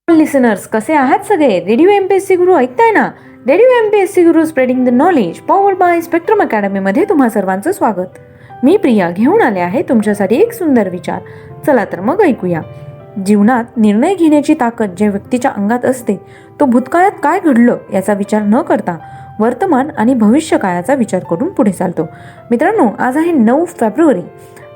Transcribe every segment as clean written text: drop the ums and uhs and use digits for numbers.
Listeners, कसे आहात सगळे? रेडिओ एमपीएससी गुरु ऐकताय ना? Radio MPSC Guru spreading the knowledge powered by spectrum academy मध्ये तुम्हा सर्वांचं स्वागत. मी प्रिया घेऊन आले आहे तुमच्यासाठी एक सुंदर विचार. चला तर मग ऐकूया. जीवनात निर्णय घेण्याची ताकद ज्या व्यक्तीच्या अंगात असते तो भूतकाळात काय घडलं याचा विचार न करता वर्तमान आणि भविष्य काळाचा विचार करून पुढे चालतो. मित्रांनो, आज आहे 9 फेब्रुवारी.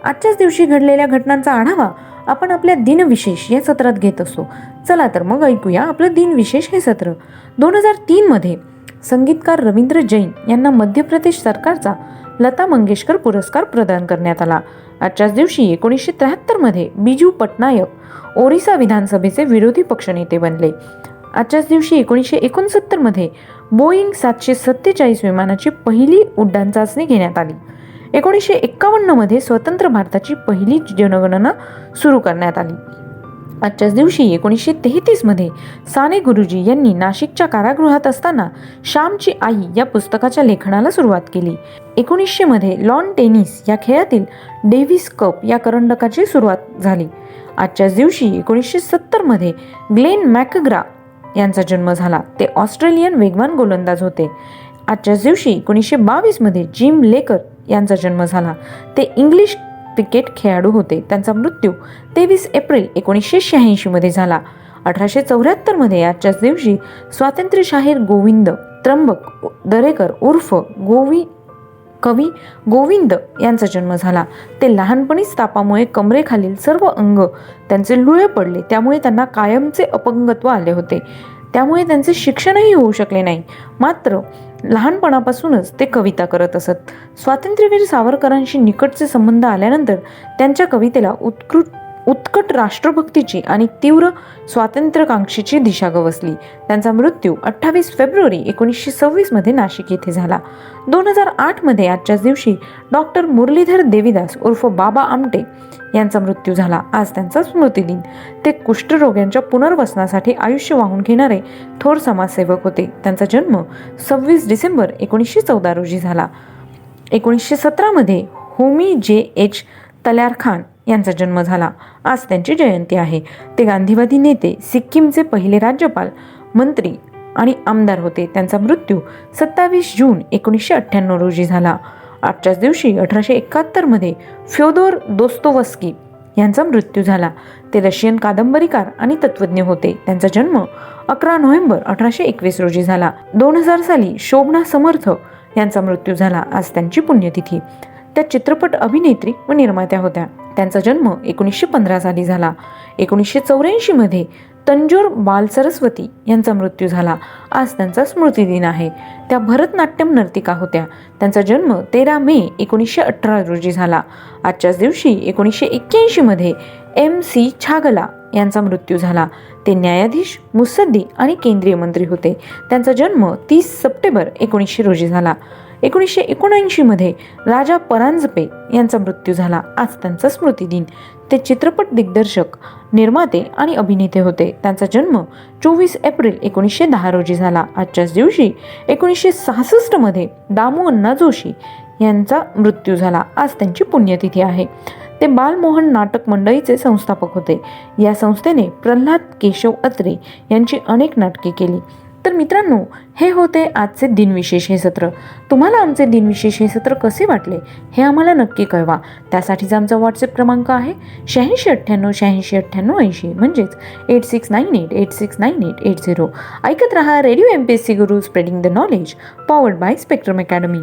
आजच्याच दिवशी घडलेल्या घटनांचा आढावा आपण आपल्या दिनविशेष या सत्रात घेत असतो. चला तर मग ऐकूया आपलं दिनविशेष हे सत्र. 2003 मध्ये संगीतकार रवींद्र जैन यांना मध्य प्रदेश सरकारचा लता मंगेशकर पुरस्कार प्रदान करण्यात आला. आजच्याच दिवशी 1973 मध्ये बिजू पटनायक ओरिसा विधानसभेचे विरोधी पक्षनेते बनले. आजच्याच दिवशी 1969 मध्ये बोईंग 747 विमानाची पहिली उड्डाण चाचणी घेण्यात आली. 1951 मध्ये स्वतंत्र भारताची पहिली जनगणना सुरू करण्यात आली. आजच्याच दिवशी 1933 मध्ये साने गुरुजी यांनी नाशिकच्या कारागृहात असताना श्यामची आई या पुस्तकाच्या लेखनाला सुरुवात केली. 1900 मध्ये लॉन टेनिस या खेळातील डेव्हिस कप या करंडकाची सुरुवात झाली. आजच्याच दिवशी 1970 मध्ये ग्लेन मॅकग्रा यांचा जन्म झाला. ते ऑस्ट्रेलियन वेगवान गोलंदाज होते. आजच्याच दिवशी 1922 मध्ये जिम लेकर यांचा जन्म झाला. ते इंग्लिश क्रिकेट खेळाडू होते. त्यांचा मृत्यू 23 एप्रिल 1986 मध्ये झाला. 1874 मध्ये आजच्याच दिवशी स्वातंत्र्यशाहीर गोविंद त्र्यंबक दरेकर उर्फ कवी गोविंद यांचा जन्म झाला. ते लहानपणीच तापामुळे कमरेखालील सर्व अंग त्यांचे लुळे पडले, त्यामुळे त्यांना कायमचे अपंगत्व आले होते. त्यामुळे त्यांचे शिक्षणही होऊ शकले नाही. मात्र लहानपणापासूनच ते कविता करत असत. स्वातंत्र्यवीर सावरकरांशी निकटचे संबंध आल्यानंतर त्यांच्या कवितेला उत्कट राष्ट्रभक्तीची आणि तीव्र स्वातंत्र्यकांक्षेची दिशा गवसली. त्यांचा मृत्यू 28 फेब्रुवारी 1926 मध्ये नाशिक येथे झाला. 2008 मध्ये आजच्याच दिवशी डॉक्टर मुरलीधर देवीदास उर्फ बाबा आमटे यांचा मृत्यू झाला. आज त्यांचा स्मृतिदिन. ते कुष्ठरोग्यांच्या पुनर्वसनासाठी आयुष्य वाहून घेणारे थोर समाजसेवक होते. त्यांचा जन्म 26 डिसेंबर 1914 रोजी झाला. 1917 मध्ये होमी J.H. तल्यार खान यांचा जन्म झाला. आज त्यांची जयंती आहे. ते गांधीवादी नेते, सिक्कीमचे पहिले राज्यपाल, मंत्री आणि आमदार होते. त्यांचा मृत्यू 27 जून 1998 रोजी झाला. आजच्याच दिवशी 1871 मध्ये फ्योदोर दोस्तोवस्की यांचा मृत्यू झाला. ते रशियन कादंबरीकार आणि तत्वज्ञ होते. त्यांचा जन्म 11 नोव्हेंबर 1821 रोजी झाला. 2000 साली शोभना समर्थ यांचा मृत्यू झाला. आज त्यांची पुण्यतिथी. त्या चित्रपट अभिनेत्री व निर्मात्या होत्या. त्यांचा जन्म 1915 साली झाला. 1984 मध्ये तंजोर बालसरस्वती यांचा मृत्यू झाला. आज त्यांचा स्मृतिदिन आहे. त्या भरतनाट्यम नर्तिका होत्या. त्यांचा जन्म 13 मे 1918 रोजी झाला. आजच्याच दिवशी 1981 मध्ये MC छागला यांचा मृत्यू झाला. ते न्यायाधीश, मुत्सद्दी आणि केंद्रीय मंत्री होते. त्यांचा जन्म 30 सप्टेंबर 1900 रोजी झाला. 1979 मध्ये राजा परांजपे यांचा मृत्यू झाला. आज त्यांचा स्मृतिदिन. ते चित्रपट दिग्दर्शक, निर्माते आणि अभिनेते होते. त्यांचा जन्म 24 एप्रिल 1910 रोजी झाला. आजच्याच दिवशी 1966 मध्ये दामू अण्णा जोशी यांचा मृत्यू झाला. आज त्यांची पुण्यतिथी आहे. ते बालमोहन नाटक मंडळीचे संस्थापक होते. या संस्थेने प्रल्हाद केशव अत्रे यांची अनेक नाटके केली. तर मित्रांनो, हे होते आजचे दिनविशेष हे सत्र. तुम्हाला आमचे दिनविशेष हे सत्र कसे वाटले हे आम्हाला नक्की कळवा. त्यासाठीचा आमचा व्हॉट्सअप क्रमांक आहे 8698 म्हणजेच 8698869880. ऐकत रहा radio MPSC Guru spreading the knowledge powered by spectrum academy.